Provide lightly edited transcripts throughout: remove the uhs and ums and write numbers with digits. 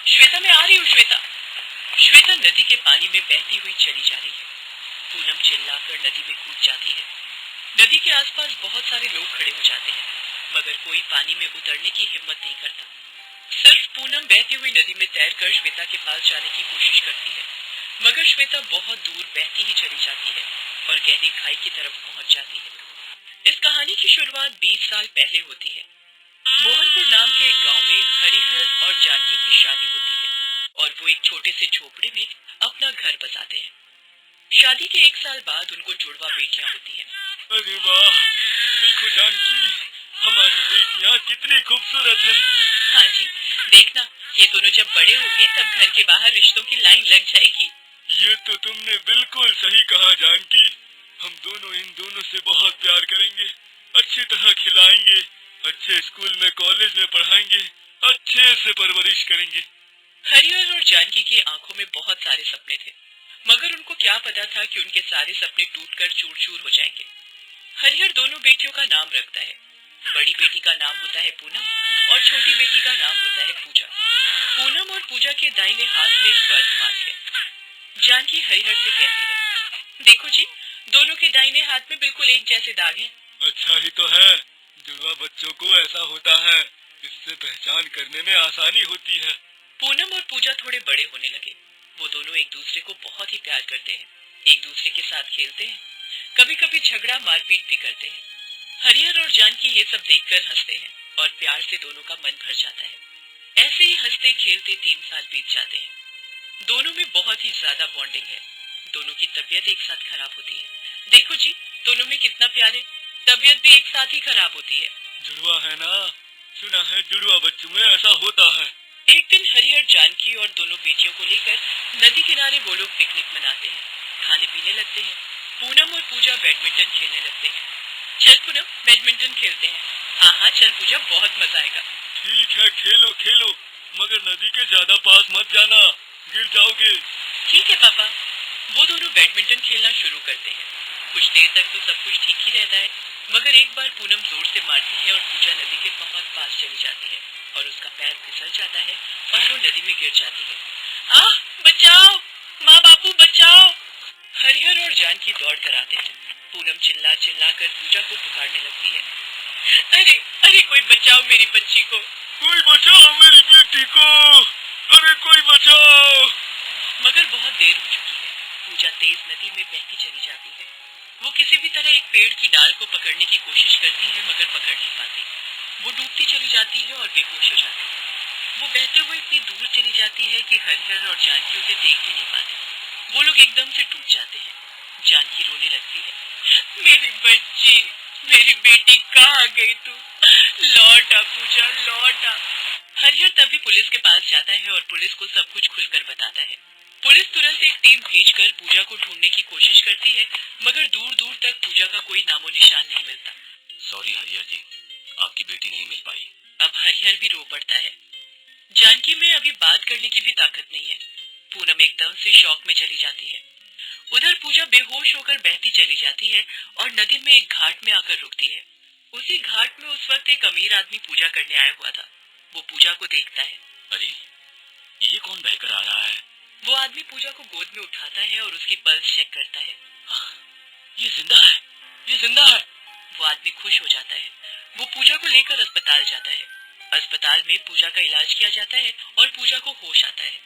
श्वेता, मैं आ रही हूँ श्वेता। श्वेता नदी के पानी में बहती हुई चली जा रही है। पूनम चिल्लाकर नदी में कूद जाती है। नदी के आसपास बहुत सारे लोग खड़े हो जाते हैं, मगर कोई पानी में उतरने की हिम्मत नहीं करता। सिर्फ पूनम बहती हुई नदी में तैरकर श्वेता के पास जाने की कोशिश करती है, मगर श्वेता बहुत दूर बहती ही चली जाती है और गहरी खाई की तरफ पहुंच जाती है। इस कहानी की शुरुआत 20 साल पहले होती है। मोहनपुर नाम के एक गांव में हरिहर और जानकी की शादी होती है और वो एक छोटे से झोपड़े में अपना घर बसाते हैं। शादी के 1 साल बाद उनको जुड़वा बेटियां होती हैं। अरे वाह, देखो जानकी, हमारी बेटियां कितनी खूबसूरत है। हाँ जी, देखना, ये दोनों जब बड़े होंगे तब घर के बाहर रिश्तों की लाइन लग जाएगी। ये तो तुमने बिल्कुल सही कहा जानकी। हम दोनों इन दोनों से बहुत प्यार करेंगे, अच्छी तरह खिलाएंगे, अच्छे स्कूल में कॉलेज में पढ़ाएंगे, अच्छे से परवरिश करेंगे। हरिहर और जानकी की आंखों में बहुत सारे सपने थे, मगर उनको क्या पता था कि उनके सारे सपने टूटकर चूर चूर हो जाएंगे। हरिहर दोनों बेटियों का नाम रखता है। बड़ी बेटी का नाम होता है पूनम और छोटी बेटी का नाम होता है पूजा। पूनम और पूजा के दाहिने हाथ में एक बर्थ मार्क है। जानकी हरिहर से कहती है, देखो जी, दोनों के दाहिने हाथ में बिल्कुल एक जैसे दाग हैं। अच्छा ही तो है, जुड़वा बच्चों को ऐसा होता है, इससे पहचान करने में आसानी होती है। पूनम और पूजा थोड़े बड़े होने लगे। वो दोनों एक दूसरे को बहुत ही प्यार करते हैं, एक दूसरे के साथ खेलते हैं, कभी कभी झगड़ा मारपीट भी करते हैं। हरिहर और जानकी ये सब देखकर हंसते हैं और प्यार से दोनों का मन भर जाता है। ऐसे ही हंसते खेलते 3 साल बीत जाते हैं। दोनों में बहुत ही ज्यादा बॉन्डिंग है। दोनों की तबीयत एक साथ खराब होती है। देखो जी, दोनों में कितना प्यार है, तबीयत भी एक साथ ही खराब होती है। जुड़वा है ना, सुना है जुड़वा बच्चों में ऐसा होता है। एक दिन हरिहर जानकी और दोनों बेटियों को लेकर नदी किनारे वो लोग पिकनिक मनाते हैं, खाने पीने लगते हैं। पूनम और पूजा बैडमिंटन खेलने लगते हैं। चल पूनम, बैडमिंटन खेलते हैं। हाँ हाँ चल पूजा, बहुत मजा आएगा। ठीक है, खेलो खेलो, मगर नदी के ज्यादा पास मत जाना, गिर जाओगे। ठीक है पापा। वो दोनों बैडमिंटन खेलना शुरू करते हैं। कुछ देर तक तो सब कुछ ठीक ही रहता है, मगर एक बार पूनम जोर से मारती है और पूजा नदी के बहुत पास चली जाती है और उसका पैर फिसल जाता है और वो नदी में गिर जाती है। आह, बचाओ, माँ बापू बचाओ। हरिहर और जानकी दौड़ कर आते हैं। पूनम चिल्ला चिल्ला कर पूजा को पुकारने लगती है, अरे अरे कोई बचाओ मेरी बच्ची को। कोई बचाओ मेरी बेटी को, अरे कोई बचाओ। मगर बहुत देर हो चुकी है। पूजा तेज नदी में बहती चली जाती है। वो किसी भी तरह एक पेड़ की डाल को पकड़ने की कोशिश करती है, मगर पकड़ नहीं पाती। वो डूबती चली जाती है और बेहोश हो जाती है। वो बहते हुए इतनी दूर चली जाती है कि हरिहर और जानकी उसे देख भी नहीं पाते। वो लोग एकदम से टूट जाते हैं। जानकी रोने लगती है, मेरी बच्ची, मेरी बेटी कहाँ गई तू? लौट आ पूजा, लौट आ। हरिहर तभी पुलिस के पास जाता है और पुलिस को सब कुछ खुलकर बताता है। पुलिस तुरंत एक टीम भेजकर पूजा को ढूंढने की कोशिश करती है, मगर दूर दूर तक पूजा का कोई नामो निशान नहीं मिलता। सॉरी हरिहर जी, आपकी बेटी नहीं मिल पाई। अब हरिहर भी रो पड़ता है। जानकी में अभी बात करने की भी ताकत नहीं है। पूनम एकदम से शौक में चली जाती है। उधर पूजा बेहोश होकर बहती चली जाती है और नदी में एक घाट में आकर रुकती है। उसी घाट में उस वक्त एक अमीर आदमी पूजा करने आया हुआ था। वो पूजा को देखता है। अरे, ये कौन बहकर आ रहा है? वो आदमी पूजा को गोद में उठाता है और उसकी पल्स चेक करता है। ये जिंदा है, ये जिंदा है। वो आदमी खुश हो जाता है। वो पूजा को लेकर अस्पताल जाता है। अस्पताल में पूजा का इलाज किया जाता है और पूजा को होश आता है।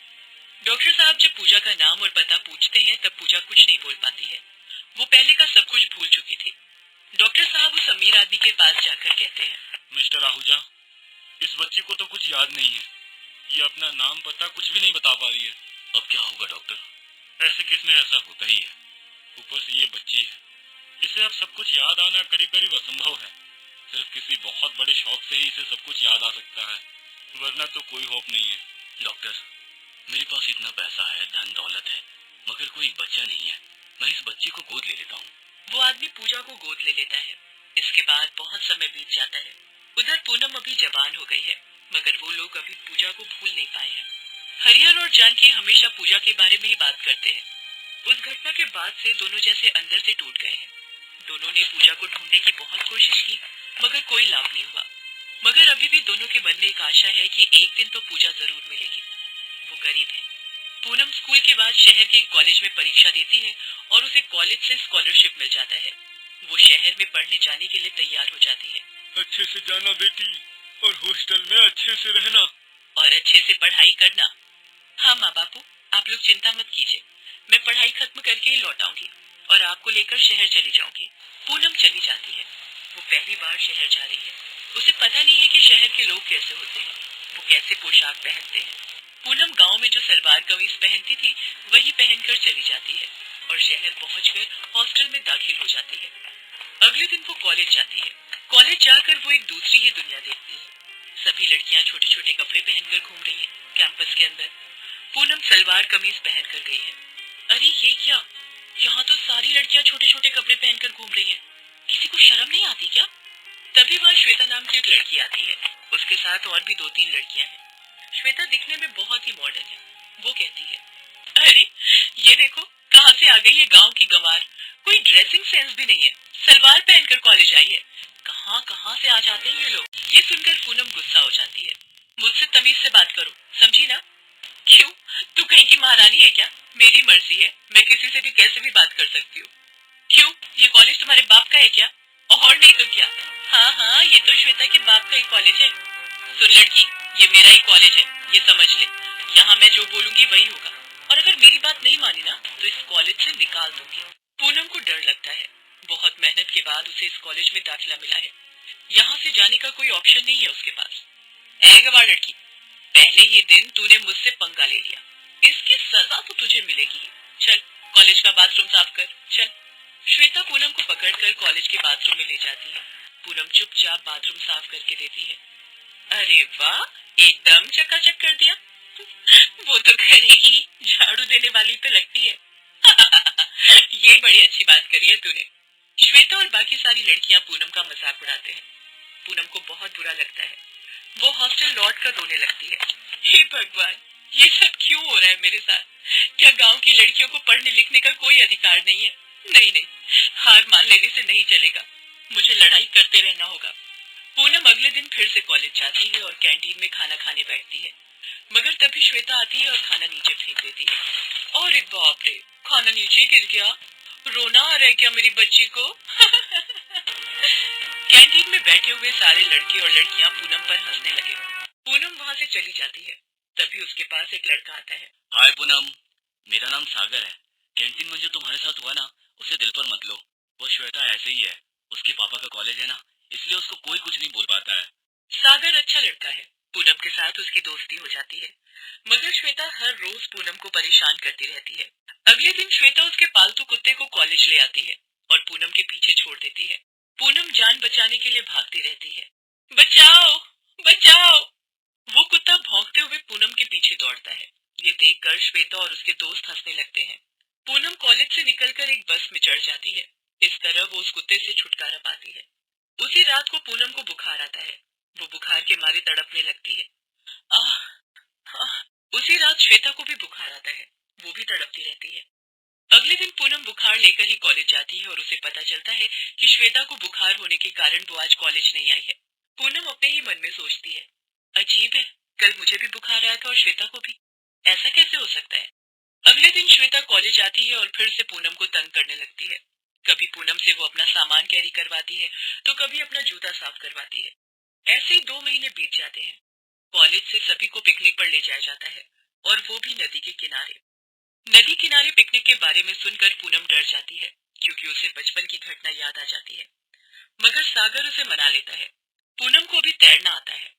डॉक्टर साहब जब पूजा का नाम और पता पूछते हैं तब पूजा कुछ नहीं बोल पाती है। वो पहले का सब कुछ भूल चुकी थी। डॉक्टर साहब उस अमीर आदमी के पास जाकर कहते हैं, मिस्टर आहूजा, इस बच्ची को तो कुछ याद नहीं है, ये अपना नाम पता कुछ भी नहीं बता पा रही है। अब क्या होगा डॉक्टर? ऐसे केस में ऐसा होता ही है, ऊपर से ये बच्ची है, इसे अब सब कुछ याद आना करीब करीब असंभव है। सिर्फ किसी बहुत बड़े शौक से ही इसे सब कुछ याद आ सकता है, वरना तो कोई होप नहीं है। डॉक्टर, मेरे पास इतना पैसा है, धन दौलत है, मगर कोई बच्चा नहीं है, मैं इस बच्ची को गोद ले लेता हूँ। वो आदमी पूजा को गोद ले लेता है। इसके बाद बहुत समय बीत जाता है। उधर पूनम अभी जवान हो गई है, मगर वो लोग अभी पूजा को भूल नहीं पाए हैं। हरिहर और जानकी हमेशा पूजा के बारे में ही बात करते हैं। उस घटना के बाद से दोनों जैसे अंदर से टूट गए हैं। दोनों ने पूजा को ढूंढने की बहुत कोशिश की, मगर कोई लाभ नहीं हुआ। मगर अभी भी दोनों के मन में एक आशा है कि एक दिन तो पूजा जरूर मिलेगी। वो गरीब है। पूनम स्कूल के बाद शहर के एक कॉलेज में परीक्षा देती है और उसे कॉलेज से स्कॉलरशिप मिल जाता है। वो शहर में पढ़ने जाने के लिए तैयार हो जाती है। अच्छे से जाना बेटी, और हॉस्टल में अच्छे से रहना, और अच्छे से पढ़ाई करना। हाँ माँ बापू, आप लोग चिंता मत कीजिए, मैं पढ़ाई खत्म करके ही लौट आऊंगी और आपको लेकर शहर चली जाऊंगी। पूनम चली जाती है। वो पहली बार शहर जा रही है। उसे पता नहीं है कि शहर के लोग कैसे होते हैं, वो कैसे पोशाक पहनते हैं। पूनम गांव में जो सलवार कमीज पहनती थी वही पहनकर चली जाती है और शहर पहुंचकर हॉस्टल में दाखिल हो जाती है। अगले दिन वो कॉलेज जाती है। कॉलेज जाकर वो एक दूसरी ही दुनिया देखती है। सभी लड़कियां छोटे छोटे कपड़े पहनकर घूम रही हैं कैंपस के अंदर। पूनम सलवार कमीज पहनकर गई है। अरे ये क्या, यहाँ तो सारी लड़कियां छोटे छोटे कपड़े पहनकर घूम रही हैं। किसी को शर्म नहीं आती क्या? तभी वह श्वेता नाम की एक लड़की आती है। उसके साथ और भी 2-3 लड़कियां हैं। श्वेता दिखने में बहुत ही मॉडर्न है। वो कहती है, अरे ये देखो कहाँ से आ गई ये गांव की गंवार। कोई ड्रेसिंग सेंस भी नहीं है, सलवार पहनकर कॉलेज आई है। कहाँ कहाँ से आ जाते हैं ये लोग। ये सुनकर पूनम गुस्सा हो जाती है। मुझसे तमीज से बात करो, समझी ना? क्यों, तू कहीं की महारानी है क्या? मेरी मर्जी है, मैं किसी से भी कैसे भी बात कर सकती हूँ। क्यों, ये कॉलेज तुम्हारे बाप का है क्या? और नहीं तो क्या। हाँ हाँ, ये तो श्वेता के बाप का ही कॉलेज है। सुन लड़की, ये मेरा ही कॉलेज है, ये समझ ले। यहाँ मैं जो बोलूंगी वही होगा, और अगर मेरी बात नहीं मानी ना तो इस कॉलेज से निकाल दूंगी। पूनम को डर लगता है। बहुत मेहनत के बाद उसे इस कॉलेज में दाखिला मिला है। यहाँ से जाने का कोई ऑप्शन नहीं है उसके पास। ऐ गवार लड़की, पहले ही दिन तूने मुझसे पंगा ले लिया, इसकी सजा तो तुझे मिलेगी। चल कॉलेज का बाथरूम साफ कर, चल। श्वेता पूनम को पकड़कर कॉलेज के बाथरूम में ले जाती है। पूनम चुपचाप बाथरूम साफ करके देती है। अरे वाह, एकदम चकाचक कर दिया। वो तो करेगी, झाड़ू देने वाली तो लगती है। ये बड़ी अच्छी बात करी है तूने। श्वेता और बाकी सारी लड़कियां पूनम का मजाक उड़ाते हैं। पूनम को बहुत बुरा लगता है। वो हॉस्टल लौट कर रोने लगती है। हे भगवान, ये सब क्यों हो रहा है मेरे साथ? क्या गांव की लड़कियों को पढ़ने लिखने का कोई अधिकार नहीं है? नहीं नहीं, हार मान लेने से नहीं चलेगा, मुझे लड़ाई करते रहना होगा। पूनम अगले दिन फिर से कॉलेज जाती है और कैंटीन में खाना खाने बैठती है। मगर तभी श्वेता आती है और खाना नीचे फेंक देती है। अरे बाप रे, खाना नीचे गिर गया। रोना आ रहा है क्या मेरी बच्ची को? कैंटीन में बैठे हुए सारे लड़के और लड़कियां पूनम पर हंसने लगे। पूनम वहाँ से चली जाती है। तभी उसके पास एक लड़का आता है। हाय पूनम, मेरा नाम सागर है। कैंटीन में जो तुम्हारे साथ हुआ ना, उसे दिल पर मत लो। वो श्वेता ऐसे ही है, उसके पापा का कॉलेज है ना, इसलिए उसको कोई कुछ नहीं बोल पाता है। सागर अच्छा लड़का है। पूनम के साथ उसकी दोस्ती हो जाती है। मगर श्वेता हर रोज पूनम को परेशान करती रहती है। अगले दिन श्वेता उसके पालतू कुत्ते को कॉलेज ले आती है और पूनम के पीछे छोड़ देती है। पूनम जान बचाने के लिए भागती रहती है। बचाओ बचाओ। वो कुत्ता भौंकते हुए पूनम के पीछे दौड़ता है। ये देखकर श्वेता और उसके दोस्त हंसने लगते हैं। पूनम कॉलेज से निकलकर एक बस में चढ़ जाती है। इस तरह वो उस कुत्ते से छुटकारा पाती है। उसी रात को पूनम को बुखार आता है। वो बुखार के मारे तड़पने लगती है। आह, आह। उसी रात श्वेता को भी बुखार आता है। वो भी तड़पती रहती है। अगले दिन पूनम बुखार लेकर ही कॉलेज जाती है और उसे पता चलता है कि श्वेता को बुखार होने के कारण वो आज कॉलेज नहीं आई है। पूनम अपने ही मन में सोचती है, अजीब है, कल मुझे भी बुखार आया था और श्वेता को भी। ऐसा कैसे हो सकता है? अगले दिन श्वेता कॉलेज आती है और फिर से पूनम को तंग करने लगती है। कभी पूनम से वो अपना सामान कैरी करवाती है तो कभी अपना जूता साफ करवाती है। ऐसे ही 2 महीने बीत जाते हैं। कॉलेज से सभी को पिकनिक पर ले जाया जाता है और वो भी नदी के किनारे। नदी किनारे पिकनिक के बारे में सुनकर पूनम डर जाती है क्योंकि उसे बचपन की घटना याद आ जाती है। मगर सागर उसे मना लेता है। पूनम को भी तैरना आता है।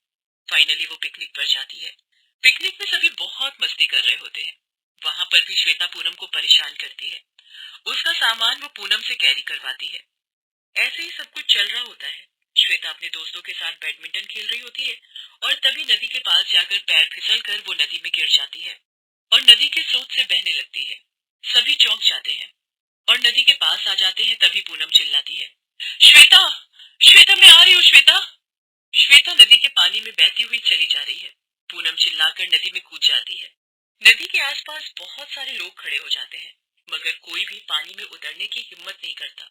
फाइनली वो पिकनिक पर जाती है। पिकनिक में सभी बहुत मस्ती कर रहे होते हैं। वहाँ पर भी श्वेता पूनम को परेशान करती है। उसका सामान वो पूनम से कैरी करवाती है। ऐसे ही सब कुछ चल रहा होता है। श्वेता अपने दोस्तों के साथ बैडमिंटन खेल रही होती है और तभी नदी के पास जाकर पैर फिसलकर वो नदी में गिर जाती है और नदी के स्रोत से बहने लगती है। सभी चौंक जाते हैं और नदी के पास आ जाते हैं। तभी पूनम चिल्लाती है, श्वेता, श्वेता मैं आ रही हूँ श्वेता। श्वेता नदी के पानी में बहती हुई चली जा रही है। पूनम चिल्लाकर नदी में कूद जाती है। नदी के आसपास बहुत सारे लोग खड़े हो जाते हैं मगर कोई भी पानी में उतरने की हिम्मत नहीं करता।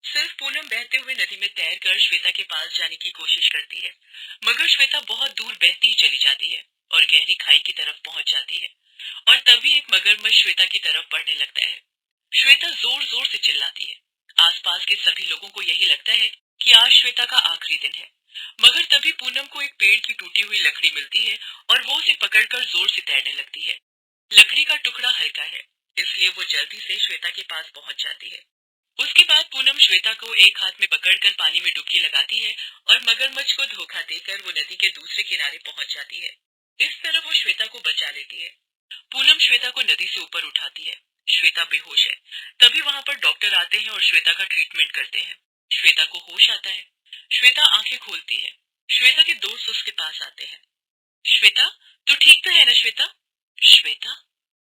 सिर्फ पूनम बहते हुए नदी में तैरकर श्वेता के पास जाने की कोशिश करती है। मगर श्वेता बहुत दूर बहती ही चली जाती है और गहरी खाई की तरफ पहुंच जाती है। और तभी एक मगरमच्छ श्वेता की तरफ बढ़ने लगता है। श्वेता जोर जोर से चिल्लाती है। आसपास के सभी लोगों को यही लगता है कि आज श्वेता का आखिरी दिन है। मगर तभी पूनम को एक पेड़ की टूटी हुई लकड़ी मिलती है और वो उसे पकड़कर जोर से तैरने लगती है। लकड़ी का टुकड़ा हल्का है, इसलिए वो जल्दी से श्वेता के पास पहुंच जाती है। उसके बाद पूनम श्वेता को एक हाथ में पकड़कर पानी में डुबकी लगाती है और मगरमच्छ को धोखा देकर वो नदी के दूसरे किनारे पहुंच जाती है। इस तरह वो श्वेता को बचा लेती है। पूनम श्वेता को नदी से ऊपर उठाती है। श्वेता बेहोश है। तभी वहां पर डॉक्टर आते हैं और श्वेता का ट्रीटमेंट करते हैं। श्वेता को होश आता है। श्वेता आंखें खोलती है। श्वेता के दोस्त उसके पास आते हैं। श्वेता, तू ठीक तो है ना श्वेता? श्वेता?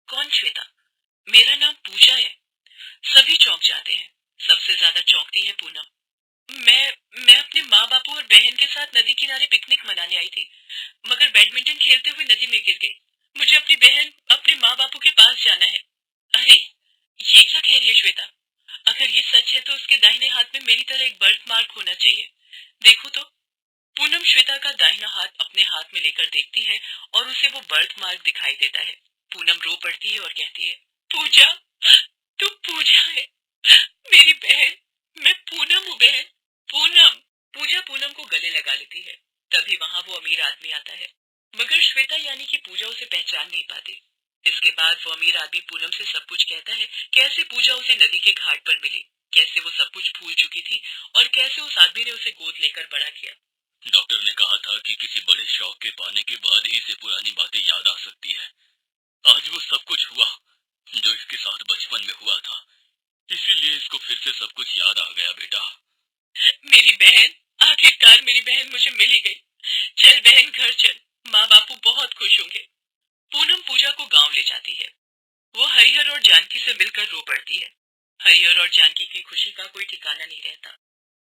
कौन श्वेता? मेरा नाम पूजा है। सभी चौंक जाते हैं। सबसे ज्यादा चौंकती है पूनम। मैं अपने माँ बापू और बहन के साथ नदी किनारे पिकनिक मनाने आई थी, मगर बैडमिंटन खेलते हुए नदी में गिर गई। मुझे अपनी बहन, अपने माँ बापू के पास जाना है। अरे, ये क्या कह रही है श्वेता? अगर ये सच है तो उसके दाहिने हाथ में मेरी तरह एक बर्थ मार्क होना चाहिए। देखो तो। पूनम श्वेता का दाहिना हाथ अपने हाथ में लेकर देखती है और उसे वो बर्थ मार्क दिखाई देता है। पूनम रो पड़ती है और कहती है, पूजा, तू पूजा है, मेरी बहन। मैं पूनम हूँ बहन, पूनम। पूजा पूनम को गले लगा लेती है। तभी वहाँ वो अमीर आदमी आता है, मगर श्वेता यानी कि पूजा उसे पहचान नहीं पाती। इसके बाद वो अमीर आदमी पूनम से सब कुछ कहता है, कैसे पूजा उसे नदी के घाट पर मिली, कैसे वो सब कुछ भूल चुकी थी और कैसे उस आदमी ने उसे गोद लेकर बड़ा किया। डॉक्टर ने कहा था कि किसी बड़े शौक के पाने के बाद ही इसे पुरानी बातें याद आ सकती है। आज वो सब कुछ हुआ जो इसके साथ बचपन में हुआ था, इसीलिए इसको फिर से सब कुछ याद आ गया बेटा। मेरी बहन, आखिरकार मेरी बहन मुझे मिल ही गई। चल बहन घर चल, माँ बापू बहुत खुश होंगे। पूनम पूजा को गांव ले जाती है। वो हरिहर और जानकी से मिलकर रो पड़ती है। हरिहर और जानकी की खुशी का कोई ठिकाना नहीं रहता।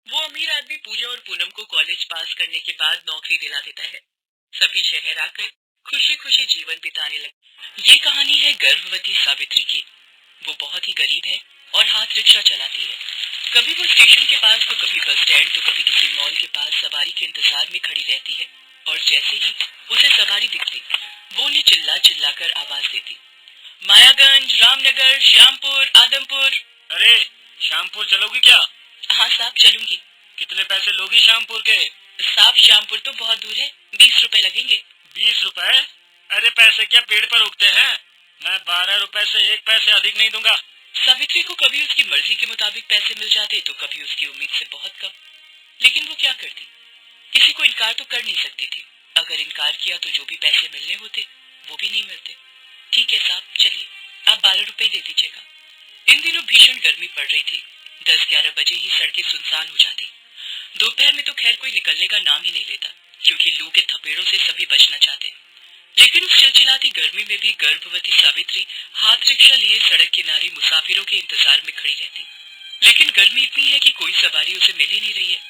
वो अमीर आदमी पूजा और पूनम को कॉलेज पास करने के बाद नौकरी दिला देता है। सभी शहर आकर खुशी खुशी जीवन बिताने लगे। ये कहानी है गर्भवती सावित्री की। वो बहुत ही गरीब है और हाथ रिक्शा चलाती है। कभी वो स्टेशन के पास तो कभी बस स्टैंड तो कभी किसी मॉल के पास सवारी के इंतजार में खड़ी रहती है। और जैसे ही उसे सवारी दिखती, वो उन्हें चिल्ला चिल्ला कर आवाज देती, मायागंज, रामनगर, श्यामपुर, आदमपुर। अरे, श्यामपुर चलोगी क्या? हाँ साहब, चलूंगी। कितने पैसे लोगी श्यामपुर के? साहब, श्यामपुर तो बहुत दूर है, 20 रुपए लगेंगे। 20 रुपए? अरे पैसे क्या पेड़ पर उगते हैं? मैं 12 रुपए से 1 पैसे अधिक नहीं दूंगा। सावित्री को कभी उसकी मर्जी के मुताबिक पैसे मिल जाते तो कभी उसकी उम्मीद से बहुत कम। लेकिन वो क्या करती? किसी को इनकार तो कर नहीं सकती थी। अगर इनकार किया तो जो भी पैसे मिलने होते वो भी नहीं मिलते। ठीक है साहब, चलिए, आप 12 रुपए दे दीजिएगा। इन दिनों भीषण गर्मी पड़ रही थी। 10-11 बजे ही सड़कें सुनसान हो जाती। दोपहर में तो खैर कोई निकलने का नाम ही नहीं लेता, क्योंकि लू के थपेड़ों से सभी बचना चाहते। लेकिन उस चिलचिलाती गर्मी में भी गर्भवती सावित्री हाथ रिक्शा लिए सड़क किनारे मुसाफिरों के इंतजार में खड़ी रहती। लेकिन गर्मी इतनी है कि कोई सवारी उसे मिल ही नहीं रही है।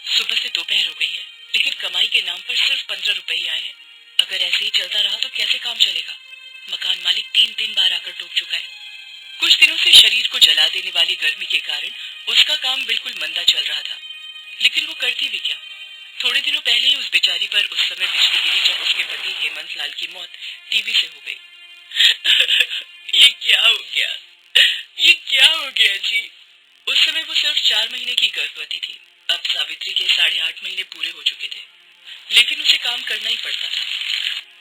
सुबह से दोपहर हो गई है, लेकिन कमाई के नाम पर सिर्फ 15 रुपए ही आए हैं। अगर ऐसे ही चलता रहा तो कैसे काम चलेगा? मकान मालिक 3 बार आकर टोक चुका है। कुछ दिनों से शरीर को जला देने वाली गर्मी के कारण उसका काम बिल्कुल मंदा चल रहा था। लेकिन वो करती भी क्या? थोड़े दिनों पहले ही उस बेचारी पर उस समय बिजली गिरी जब उसके पति हेमंत लाल की मौत टीबी से हो गई। ये क्या हो गया? ये क्या हो गया जी? उस समय वो सिर्फ 4 महीने की गर्भवती थी। अब सावित्री के 8.5 महीने पूरे हो चुके थे, लेकिन उसे काम करना ही पड़ता था।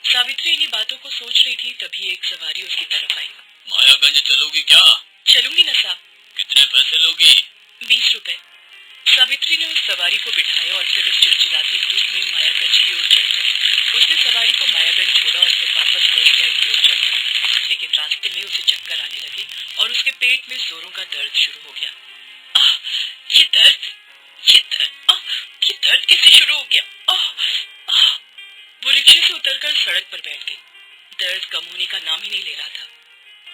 सावित्री इन्हीं बातों को सोच रही थी, तभी एक सवारी उसकी तरफ आई। मायागंज चलोगी क्या? चलूंगी ना साहब। कितने पैसे लोगी? 20 रुपए। सावित्री ने उस सवारी को बिठाया और फिर उस चिलचिलाती धूप में मायागंज की ओर चल गई। उसने सवारी को मायागंज छोड़ा और फिर वापस बस स्टैंड की ओर चल गई। लेकिन रास्ते में उसे चक्कर आने लगे और उसके पेट में जोरों का दर्द शुरू हो गया। आह, ये दर्द, ये दर्द, आह, ये दर्द कैसे शुरू हो गया? आह, आह। वो रिक्शे से उतरकर सड़क पर बैठ गई। दर्द कम होने का नाम ही नहीं ले रहा था।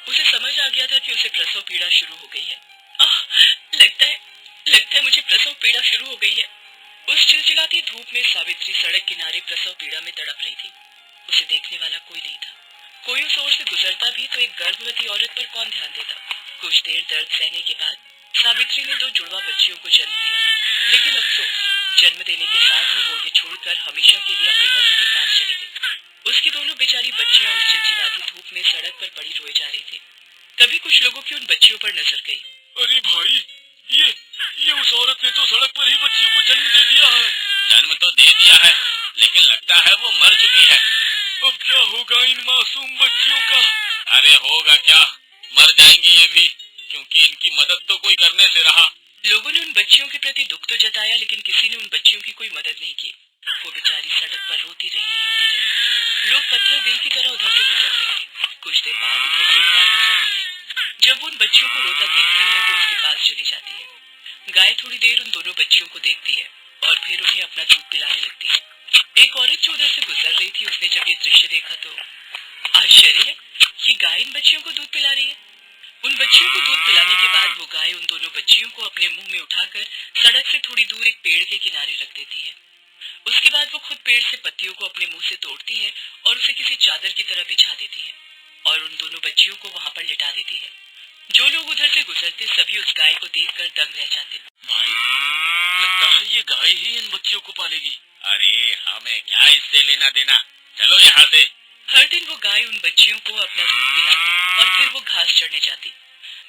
उसे समझ आ गया था कि उसे प्रसव पीड़ा शुरू हो गई है। आह, लगता है मुझे प्रसव पीड़ा शुरू हो गई है। उस चिलचिलाती धूप में सावित्री सड़क किनारे प्रसव पीड़ा में तड़प रही थी। उसे देखने वाला कोई नहीं था। कोई उस ओर से गुजरता भी तो एक गर्भवती औरत पर कौन ध्यान देता। कुछ देर दर्द सहने के बाद सावित्री ने 2 जुड़वा बच्चियों को जन्म दिया। लेकिन अफसोस, जन्म देने के साथ ही वो उन्हें छोड़कर हमेशा के लिए अपने पति के पास चली गई। उसकी दोनों बेचारी बच्चियां उस चिलचिलाती धूप में सड़क पड़ी रोए जा रहे थे। तभी कुछ लोगों की उन बच्चियों पर नजर गई। अरे भाई, ये उस औरत ने तो सड़क पर ही बच्चियों को जन्म दे दिया है। जन्म तो दे दिया है, लेकिन लगता है वो मर चुकी है। अब क्या होगा इन मासूम बच्चियों का? अरे होगा क्या, मर जाएंगी ये भी, क्योंकि इनकी मदद तो कोई करने से रहा। लोगों ने उन बच्चियों के प्रति दुख तो जताया, लेकिन किसी ने उन बच्चियों की कोई मदद नहीं की। वो बेचारी सड़क पर रोती रही। लोग पत्थर दिल की तरह उधर से गुजरते रहे। कुछ देर बाद उधर से एक गाय गुजरती है। जब वो उन बच्चियों को रोता देखती है तो उसके पास चली जाती है। गाय थोड़ी देर उन दोनों बच्चियों को देखती है और फिर उन्हें अपना दूध पिलाने लगती है। एक औरत जो उधर से गुजर रही थी, उसने जब ये दृश्य देखा तो आश्चर्य है, ये गाय इन बच्चियों को दूध पिला रही है। उन बच्चियों को दूध पिलाने के बाद वो गाय उन दोनों बच्चियों को अपने मुंह में उठाकर सड़क से थोड़ी दूर एक पेड़ के किनारे रख देती है। उसके बाद वो खुद पेड़ से पत्तियों को अपने मुंह से तोड़ती है और उसे किसी चादर की तरह बिछा देती है और उन दोनों बच्चियों को वहां पर लिटा देती है। जो लोग उधर से गुजरते सभी उस गाय को देखकर दंग रह जाते। भाई, लगता है ये गाय ही इन बच्चियों को पालेगी। अरे हमें क्या इससे लेना देना, चलो यहाँ से। हर दिन वो गाय उन बच्चियों को अपना दूध पिलाती और फिर वो घास चढ़ने जाती।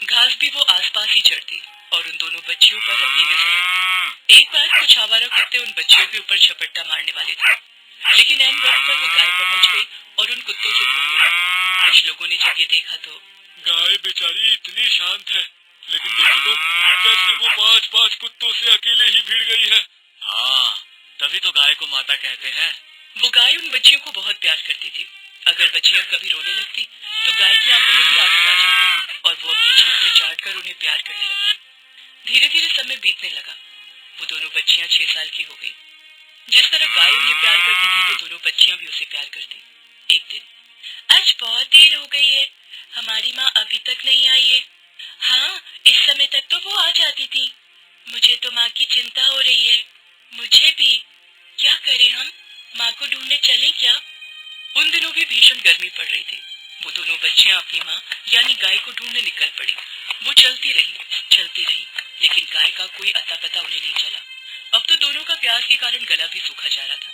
घास भी वो आसपास ही चढ़ती और उन दोनों बच्चियों पर अपनी नजर रखती। एक बार कुछ आवारा कुत्ते उन बच्चियों के ऊपर झपट्टा मारने वाले थे, लेकिन ऐन वक्त पर वो गाय पहुंच गई और उन कुत्तों से भिड़ गई। कुछ लोगों ने जब ये देखा तो गाय बेचारी इतनी शांत है, लेकिन देखो तो कैसे वो 5-5 कुत्तों से अकेले ही भिड़ गई है। हाँ, तभी तो गाय को माता कहते हैं। वो गाय उन बच्चियों को बहुत प्यार करती थी। अगर बच्चियां कभी रोने लगती तो गाय की आंखों में भी आंसू आ जाते और वो अपनी जीभ से चाटकर उन्हें प्यार करने लगती। धीरे धीरे समय बीतने लगा। वो दोनों बच्चियां 6 साल की हो गई। जिस तरह गाय उन्हें प्यार करती थी, वो दोनों बच्चियां भी उसे प्यार करती। एक दिन, आज बहुत देर हो गई है, हमारी माँ अभी तक नहीं आई है। हाँ, इस समय तक तो वो आ जाती थी। मुझे तो माँ की चिंता हो रही है। मुझे भी। क्या करें हम, माँ को ढूंढने चले क्या? उन दिनों भी भीषण गर्मी पड़ रही थी। वो दोनों बच्चियां अपनी माँ यानी गाय को ढूंढने निकल पड़ी। वो चलती रही, लेकिन गाय का कोई अता पता उन्हें नहीं चला। अब तो दोनों का प्यास के कारण गला भी सूखा जा रहा था।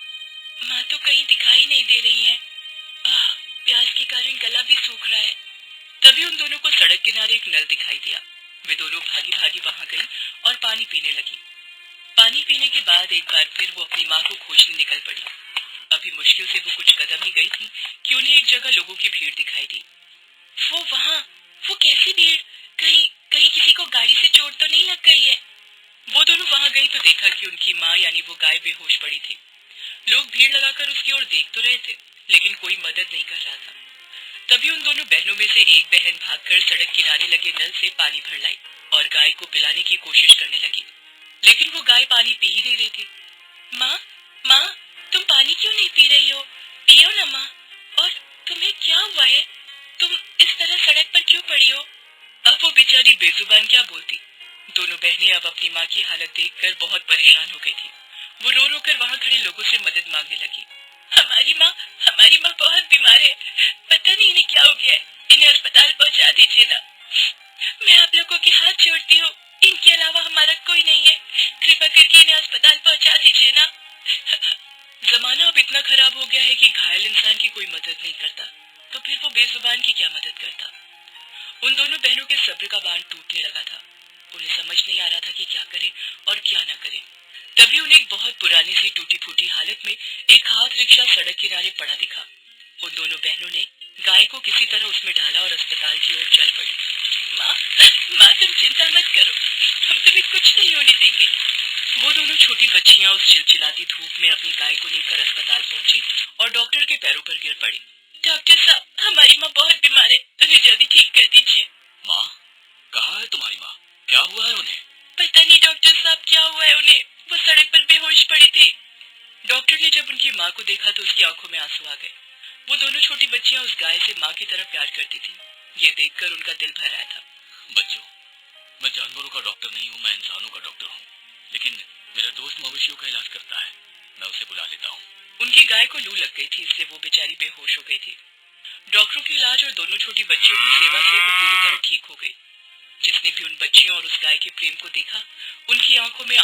माँ तो कहीं दिखाई नहीं दे रही है। प्यास के कारण गला भी सूख रहा है। तभी उन दोनों को सड़क किनारे एक नल दिखाई दिया। वे दोनों भागी भागी वहां गई और पानी पीने लगी। पानी पीने के बाद एक बार फिर वो अपनी माँ को खोजने निकल पड़ी। अभी मुश्किल से वो कुछ कदम ही गई थी कि उन्हें एक जगह लोगों की भीड़ दिखाई दी। वो कैसी भीड़? कहीं किसी को गाड़ी से चोट तो नहीं लग गई है? वो दोनों वहां गई तो देखा कि उनकी माँ यानी वो गाय बेहोश पड़ी थी। लोग भीड़ लगाकर उसकी ओर देख तो रहे थे, लेकिन कोई मदद नहीं कर रहा था। तभी उन दोनों बहनों में से एक बहन भागकर सड़क किनारे लगे नल से पानी भर लाई और गाय को पिलाने की कोशिश करने लगी, लेकिन वो गाय पानी पी ही नहीं रही थी। माँ, तुम पानी क्यों नहीं पी रही हो? पियो ना माँ। और तुम्हें क्या हुआ है? तुम इस तरह सड़क पर क्यों पड़ी हो? अब वो बेचारी बेजुबान क्या बोलती। दोनों बहनें अब अपनी माँ की हालत देखकर बहुत परेशान हो गई थी। वो रो रो कर वहाँ खड़े लोगों से मदद मांगने लगी। हमारी माँ बहुत बीमार है, पता नहीं इन्हें क्या हो गया है, इन्हें अस्पताल पहुँचा दीजिए ना। मैं आप लोगों के हाथ जोड़ती हूँ, इनके अलावा हमारा कोई नहीं है, कृपा करके इन्हें अस्पताल पहुँचा दीजिए ना। जमाना अब इतना खराब हो गया है कि घायल इंसान की कोई मदद नहीं करता, तो फिर वो बेजुबान की क्या मदद करता। उन दोनों बहनों के सब्र का बांध टूटने लगा था। उन्हें समझ नहीं आ रहा था कि क्या करे और क्या न करे। तभी उन्हें एक बहुत पुरानी सी टूटी फूटी हालत में एक हाथ रिक्शा सड़क किनारे पड़ा दिखा। उन दोनों बहनों ने गाय को किसी तरह उसमें डाला और अस्पताल की ओर चल पड़ी। माँ तुम चिंता मत करो, हम तुम्हें कुछ नहीं होने देंगे। वो दोनों छोटी बच्चियां उस चिलचिलाती धूप में अपनी गाय को लेकर अस्पताल पहुंची और डॉक्टर के पैरों पर गिर पड़ी। डॉक्टर साहब, हमारी माँ बहुत बीमार है, उन्हें जल्दी ठीक कर दीजिए। माँ, कहाँ है तुम्हारी माँ? क्या हुआ है उन्हें? पता नहीं डॉक्टर साहब क्या हुआ है उन्हें, वो सड़क पर बेहोश पड़ी थी। डॉक्टर ने जब उनकी माँ को देखा तो उसकी आंखों में आंसू आ गए। वो दोनों छोटी बच्चियां उस गाय से माँ की तरह प्यार करती थी। ये देखकर उनका दिल भर आया था। बच्चों, मैं जानवरों का डॉक्टर नहीं हूँ, मैं इंसानों का डॉक्टर हूँ, लेकिन मेरा दोस्त मवेशियों का इलाज करता है, मैं उसे बुला लेता हूँ। उनकी गाय को लू लग गई थी, इसलिए वो बेचारी बेहोश हो गई थी। डॉक्टरों के इलाज और दोनों छोटी बच्चियों की सेवा से वो पूरी तरह ठीक हो गई। जिसने भी उन बच्चियों और उस गाय के प्रेम को देखा, उनकी आंखों में